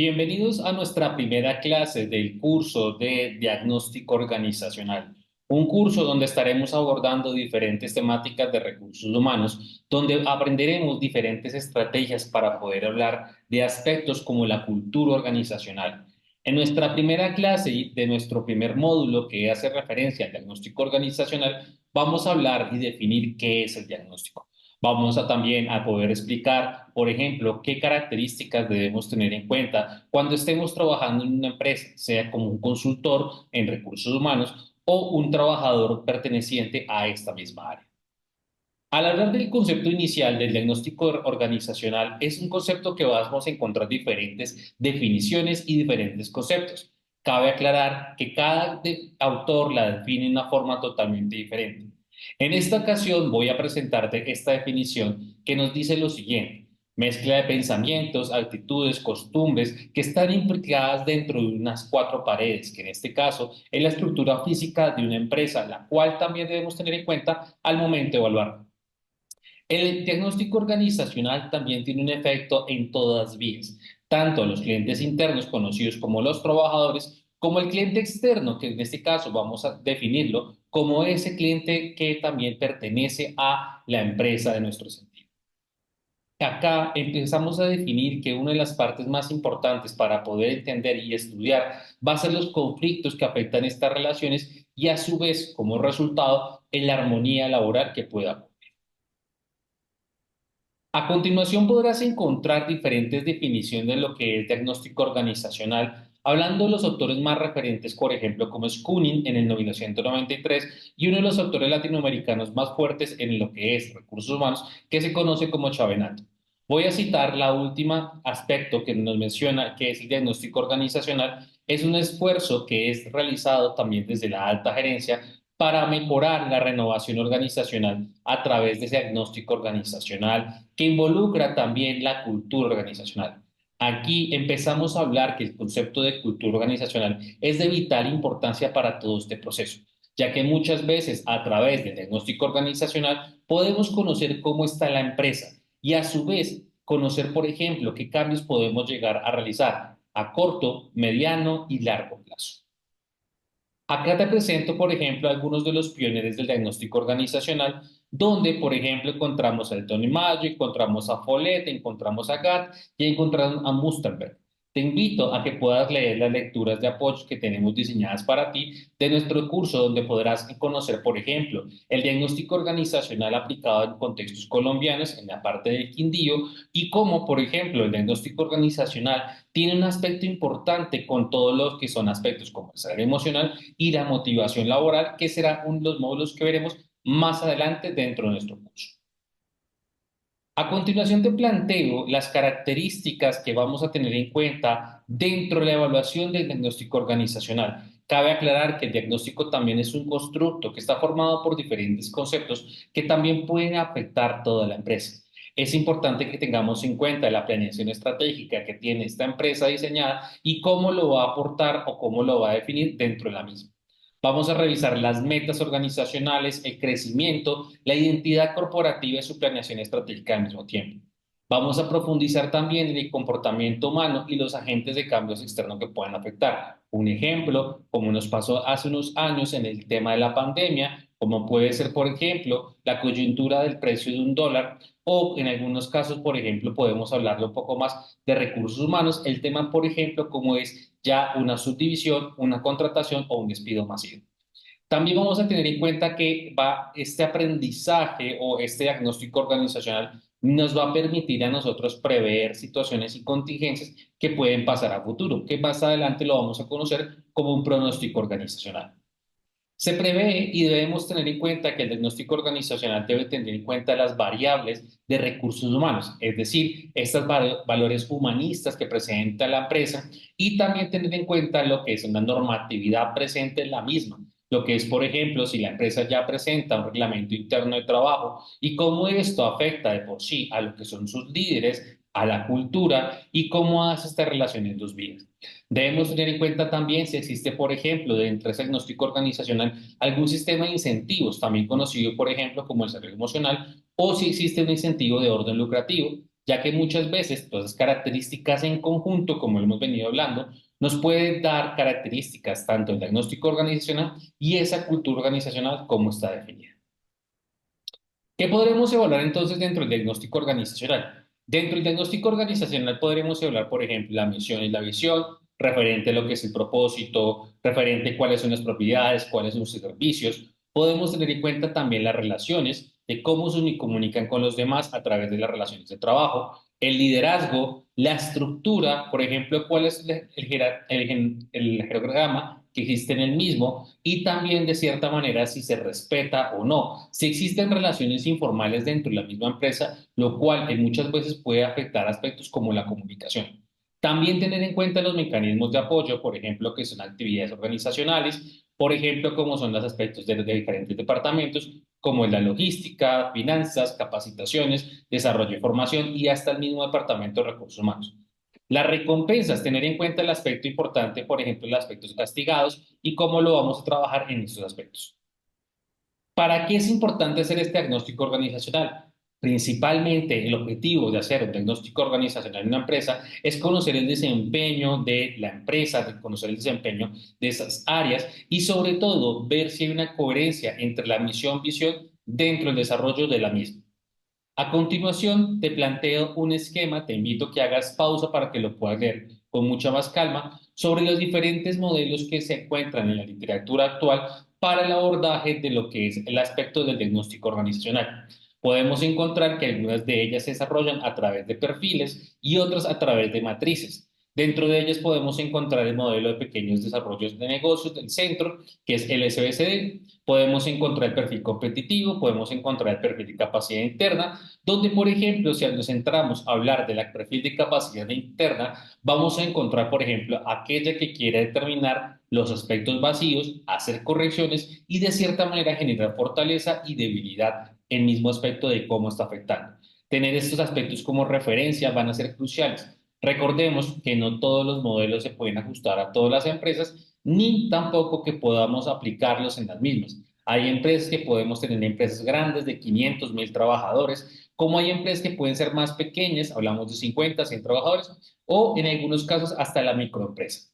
Bienvenidos a nuestra primera clase del curso de diagnóstico organizacional, un curso donde estaremos abordando diferentes temáticas de recursos humanos, donde aprenderemos diferentes estrategias para poder hablar de aspectos como la cultura organizacional. En nuestra primera clase de nuestro primer módulo, que hace referencia al diagnóstico organizacional, vamos a hablar y definir qué es el diagnóstico. Vamos a también a poder explicar, por ejemplo, qué características debemos tener en cuenta cuando estemos trabajando en una empresa, sea como un consultor en recursos humanos o un trabajador perteneciente a esta misma área. Al hablar del concepto inicial del diagnóstico organizacional, es un concepto que vamos a encontrar diferentes definiciones y diferentes conceptos. Cabe aclarar que cada autor la define de una forma totalmente diferente. En esta ocasión voy a presentarte esta definición que nos dice lo siguiente: mezcla de pensamientos, actitudes, costumbres que están implicadas dentro de unas cuatro paredes, que en este caso es la estructura física de una empresa, la cual también debemos tener en cuenta al momento de evaluar. El diagnóstico organizacional también tiene un efecto en todas vías, tanto a los clientes internos conocidos como los trabajadores, como el cliente externo, que en este caso vamos a definirlo como ese cliente que también pertenece a la empresa de nuestro sentido. Acá empezamos a definir que una de las partes más importantes para poder entender y estudiar va a ser los conflictos que afectan estas relaciones y a su vez, como resultado, en la armonía laboral que pueda haber. A continuación podrás encontrar diferentes definiciones de lo que es diagnóstico organizacional, hablando de los autores más referentes, por ejemplo, como es Kunin en el 1993 y uno de los autores latinoamericanos más fuertes en lo que es recursos humanos, que se conoce como Chavenato. Voy a citar la última aspecto que nos menciona, que es el diagnóstico organizacional. Es un esfuerzo que es realizado también desde la alta gerencia para mejorar la renovación organizacional a través de ese diagnóstico organizacional que involucra también la cultura organizacional. Aquí empezamos a hablar que el concepto de cultura organizacional es de vital importancia para todo este proceso, ya que muchas veces a través del diagnóstico organizacional podemos conocer cómo está la empresa y a su vez conocer, por ejemplo, qué cambios podemos llegar a realizar a corto, mediano y largo plazo. Acá te presento, por ejemplo, algunos de los pioneros del diagnóstico organizacional, donde, por ejemplo, encontramos a Tony Mayo, encontramos a Follett, encontramos a Gatt y encontramos a Mustenberg. Te invito a que puedas leer las lecturas de apoyo que tenemos diseñadas para ti de nuestro curso, donde podrás conocer, por ejemplo, el diagnóstico organizacional aplicado en contextos colombianos en la parte del Quindío y cómo, por ejemplo, el diagnóstico organizacional tiene un aspecto importante con todos los que son aspectos como el salario emocional y la motivación laboral, que será uno de los módulos que veremos más adelante dentro de nuestro curso. A continuación te planteo las características que vamos a tener en cuenta dentro de la evaluación del diagnóstico organizacional. Cabe aclarar que el diagnóstico también es un constructo que está formado por diferentes conceptos que también pueden afectar toda la empresa. Es importante que tengamos en cuenta la planeación estratégica que tiene esta empresa diseñada y cómo lo va a aportar o cómo lo va a definir dentro de la misma. Vamos a revisar las metas organizacionales, el crecimiento, la identidad corporativa y su planeación estratégica al mismo tiempo. Vamos a profundizar también en el comportamiento humano y los agentes de cambios externos que puedan afectar. Un ejemplo, como nos pasó hace unos años en el tema de la pandemia, como puede ser, por ejemplo, la coyuntura del precio de un dólar, o en algunos casos, por ejemplo, podemos hablarle un poco más de recursos humanos, el tema, por ejemplo, como es ya una subdivisión, una contratación o un despido masivo. También vamos a tener en cuenta que este aprendizaje o este diagnóstico organizacional nos va a permitir a nosotros prever situaciones y contingencias que pueden pasar a futuro, que más adelante lo vamos a conocer como un pronóstico organizacional. Se prevé y debemos tener en cuenta que el diagnóstico organizacional debe tener en cuenta las variables de recursos humanos, es decir, estos valores humanistas que presenta la empresa y también tener en cuenta lo que es una normatividad presente en la misma, lo que es, por ejemplo, si la empresa ya presenta un reglamento interno de trabajo y cómo esto afecta de por sí a lo que son sus líderes, a la cultura y cómo hace esta relación en dos vías. Debemos tener en cuenta también si existe, por ejemplo, dentro de ese diagnóstico organizacional, algún sistema de incentivos, también conocido, por ejemplo, como el salario emocional, o si existe un incentivo de orden lucrativo. ya que muchas veces todas esas características en conjunto, como lo hemos venido hablando, nos pueden dar características tanto del diagnóstico organizacional y esa cultura organizacional como está definida. ¿Qué podremos evaluar entonces dentro del diagnóstico organizacional? Dentro del diagnóstico organizacional podremos evaluar, por ejemplo, la misión y la visión, referente a lo que es el propósito, referente a cuáles son las propiedades, cuáles son los servicios. Podemos tener en cuenta también las relaciones, de cómo se comunican con los demás a través de las relaciones de trabajo, el liderazgo, la estructura, por ejemplo, cuál es el jerograma que existe en el mismo y también de cierta manera si se respeta o no. Si existen relaciones informales dentro de la misma empresa, lo cual en muchas veces puede afectar aspectos como la comunicación. También tener en cuenta los mecanismos de apoyo, por ejemplo, que son actividades organizacionales, por ejemplo, como son los aspectos de diferentes departamentos, como la logística, finanzas, capacitaciones, desarrollo de formación y hasta el mismo departamento de recursos humanos. Las recompensas, tener en cuenta el aspecto importante, por ejemplo, los aspectos castigados y cómo lo vamos a trabajar en estos aspectos. ¿Para qué es importante hacer este diagnóstico organizacional? Principalmente el objetivo de hacer un diagnóstico organizacional en una empresa es conocer el desempeño de la empresa, de conocer el desempeño de esas áreas y sobre todo ver si hay una coherencia entre la misión, visión dentro del desarrollo de la misma. A continuación, te planteo un esquema, te invito a que hagas pausa para que lo puedas leer con mucha más calma sobre los diferentes modelos que se encuentran en la literatura actual para el abordaje de lo que es el aspecto del diagnóstico organizacional. Podemos encontrar que algunas de ellas se desarrollan a través de perfiles y otras a través de matrices. Dentro de ellas podemos encontrar el modelo de pequeños desarrollos de negocios del centro, que es el SBCD. Podemos encontrar el perfil competitivo, podemos encontrar el perfil de capacidad interna, donde, por ejemplo, si nos centramos a hablar del perfil de capacidad interna, vamos a encontrar, por ejemplo, aquella que quiere determinar los aspectos vacíos, hacer correcciones y de cierta manera generar fortaleza y debilidad en el mismo aspecto de cómo está afectando. Tener estos aspectos como referencia van a ser cruciales. Recordemos que no todos los modelos se pueden ajustar a todas las empresas, ni tampoco que podamos aplicarlos en las mismas. Hay empresas que podemos tener empresas grandes de 500, 1000 trabajadores, como hay empresas que pueden ser más pequeñas, hablamos de 50, 100 trabajadores, o en algunos casos hasta la microempresa.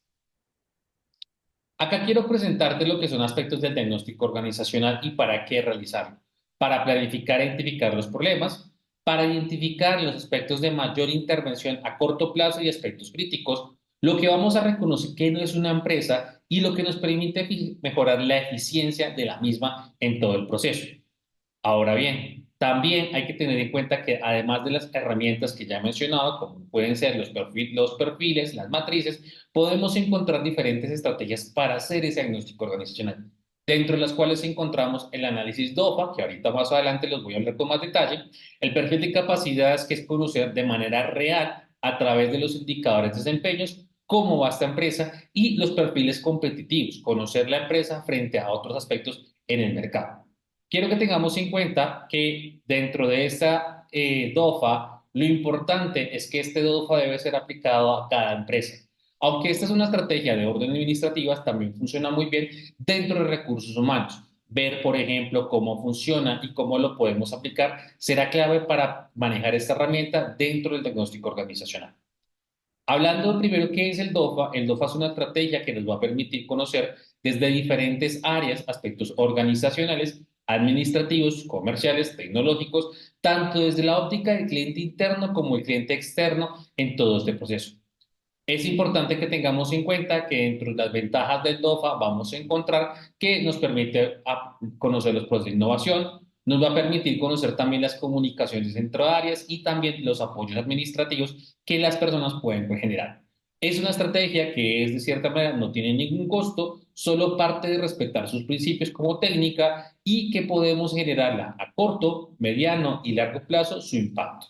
Acá quiero presentarte lo que son aspectos del diagnóstico organizacional y para qué realizarlo. Para planificar e identificar los problemas, para identificar los aspectos de mayor intervención a corto plazo y aspectos críticos, lo que vamos a reconocer que no es una empresa y lo que nos permite mejorar la eficiencia de la misma en todo el proceso. Ahora bien, también hay que tener en cuenta que además de las herramientas que ya he mencionado, como pueden ser los perfiles, las matrices, podemos encontrar diferentes estrategias para hacer ese diagnóstico organizacional, dentro de las cuales encontramos el análisis DOFA, que ahorita más adelante los voy a hablar con más detalle, el perfil de capacidades, que es conocer de manera real a través de los indicadores de desempeños cómo va esta empresa y los perfiles competitivos, conocer la empresa frente a otros aspectos en el mercado. Quiero que tengamos en cuenta que dentro de esta DOFA, lo importante es que este DOFA debe ser aplicado a cada empresa. Aunque esta es una estrategia de orden administrativas, también funciona muy bien dentro de recursos humanos. Ver, por ejemplo, cómo funciona y cómo lo podemos aplicar será clave para manejar esta herramienta dentro del diagnóstico organizacional. Hablando primero qué es el DOFA es una estrategia que nos va a permitir conocer desde diferentes áreas, aspectos organizacionales, administrativos, comerciales, tecnológicos, tanto desde la óptica del cliente interno como el cliente externo en todo este proceso. Es importante que tengamos en cuenta que dentro de las ventajas del DOFA vamos a encontrar que nos permite conocer los procesos de innovación, nos va a permitir conocer también las comunicaciones entre áreas y también los apoyos administrativos que las personas pueden generar. Es una estrategia que es de cierta manera no tiene ningún costo, solo parte de respetar sus principios como técnica y que podemos generarla a corto, mediano y largo plazo su impacto.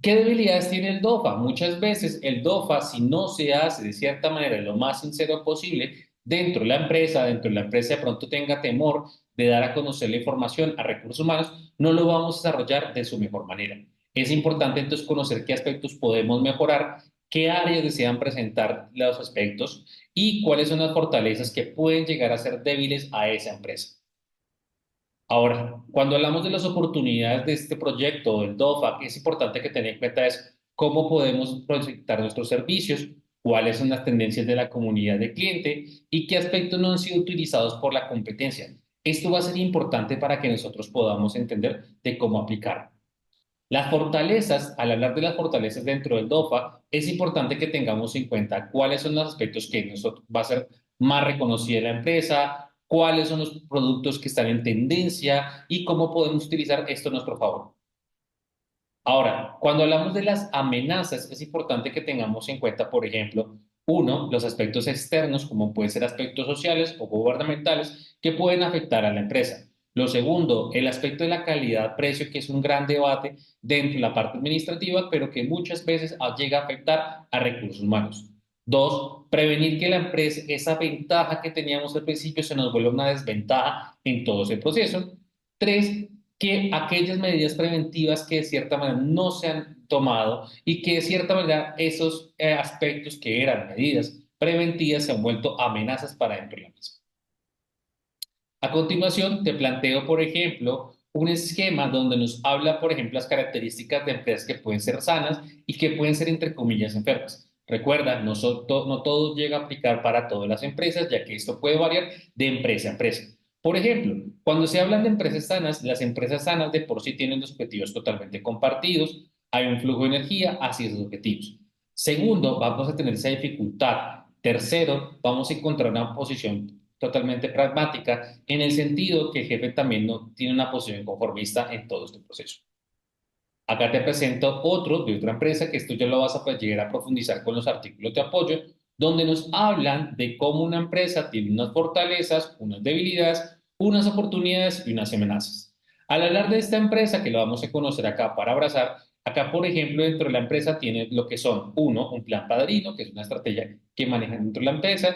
¿Qué debilidades tiene el DOFA? Muchas veces el DOFA, si no se hace de cierta manera lo más sincero posible dentro de la empresa de pronto tenga temor de dar a conocer la información a recursos humanos, no lo vamos a desarrollar de su mejor manera. Es importante entonces conocer qué aspectos podemos mejorar, qué áreas desean presentar los aspectos y cuáles son las fortalezas que pueden llegar a ser débiles a esa empresa. Ahora, cuando hablamos de las oportunidades de este proyecto, del DOFA, es importante que tener en cuenta es cómo podemos proyectar nuestros servicios, cuáles son las tendencias de la comunidad de cliente y qué aspectos no han sido utilizados por la competencia. Esto va a ser importante para que nosotros podamos entender de cómo aplicar. Las fortalezas, al hablar de las fortalezas dentro del DOFA, es importante que tengamos en cuenta cuáles son los aspectos que nosotros va a ser más reconocida la empresa, cuáles son los productos que están en tendencia y cómo podemos utilizar esto a nuestro favor. Ahora, cuando hablamos de las amenazas, es importante que tengamos en cuenta, por ejemplo, uno, los aspectos externos, como pueden ser aspectos sociales o gubernamentales, que pueden afectar a la empresa. Lo segundo, el aspecto de la calidad-precio, que es un gran debate dentro de la parte administrativa, pero que muchas veces llega a afectar a recursos humanos. Dos, prevenir que la empresa, esa ventaja que teníamos al principio, se nos vuelva una desventaja en todo ese proceso. Tres, que aquellas medidas preventivas que de cierta manera no se han tomado y que de cierta manera esos aspectos que eran medidas preventivas se han vuelto amenazas para dentro de la misma. A continuación, te planteo, por ejemplo, un esquema donde nos habla, por ejemplo, las características de empresas que pueden ser sanas y que pueden ser, entre comillas, enfermas. Recuerda, no todo llega a aplicar para todas las empresas, ya que esto puede variar de empresa a empresa. Por ejemplo, cuando se hablan de empresas sanas, las empresas sanas de por sí tienen los objetivos totalmente compartidos, hay un flujo de energía hacia esos objetivos. Segundo, vamos a tener esa dificultad. Tercero, vamos a encontrar una posición totalmente pragmática, en el sentido que el jefe también no tiene una posición conformista en todo este proceso. Acá te presento otro de otra empresa, que esto ya lo vas a poder llegar a profundizar con los artículos de apoyo, donde nos hablan de cómo una empresa tiene unas fortalezas, unas debilidades, unas oportunidades y unas amenazas. Al hablar de esta empresa, que lo vamos a conocer acá para abrazar, acá, por ejemplo, dentro de la empresa tiene lo que son, uno, un plan padrino, que es una estrategia que manejan dentro de la empresa.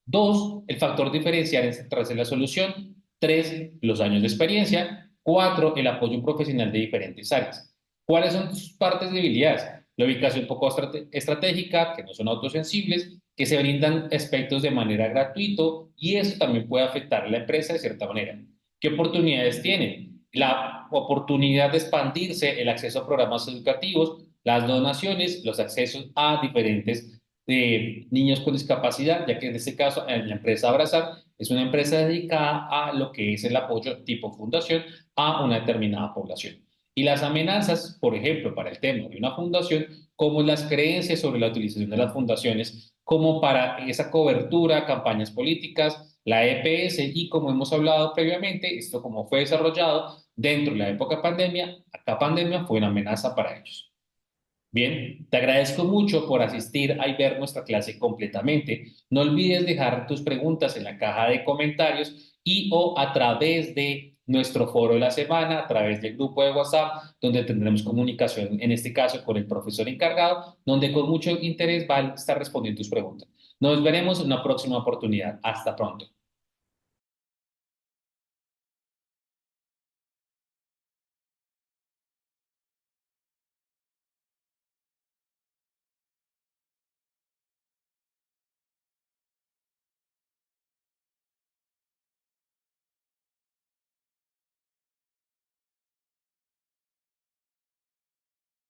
Dos, el factor diferencial en centrarse en la solución. Tres, los años de experiencia. Cuatro, el apoyo profesional de diferentes áreas. ¿Cuáles son sus partes debilidades? La ubicación poco estratégica, que no son autosensibles, que se brindan aspectos de manera gratuito y eso también puede afectar a la empresa de cierta manera. ¿Qué oportunidades tienen? La oportunidad de expandirse, el acceso a programas educativos, las donaciones, los accesos a diferentes niños con discapacidad, ya que en este caso la empresa Abrazar es una empresa dedicada a lo que es el apoyo tipo fundación a una determinada población. Y las amenazas, por ejemplo, para el tema de una fundación, como las creencias sobre la utilización de las fundaciones, como para esa cobertura, campañas políticas, la EPS y como hemos hablado previamente, esto como fue desarrollado dentro de la época pandemia, esta pandemia fue una amenaza para ellos. Bien, te agradezco mucho por asistir y ver nuestra clase completamente. No olvides dejar tus preguntas en la caja de comentarios y o a través de nuestro foro de la semana, a través del grupo de WhatsApp, donde tendremos comunicación, en este caso con el profesor encargado, donde con mucho interés va a estar respondiendo tus preguntas. Nos veremos en una próxima oportunidad. Hasta pronto.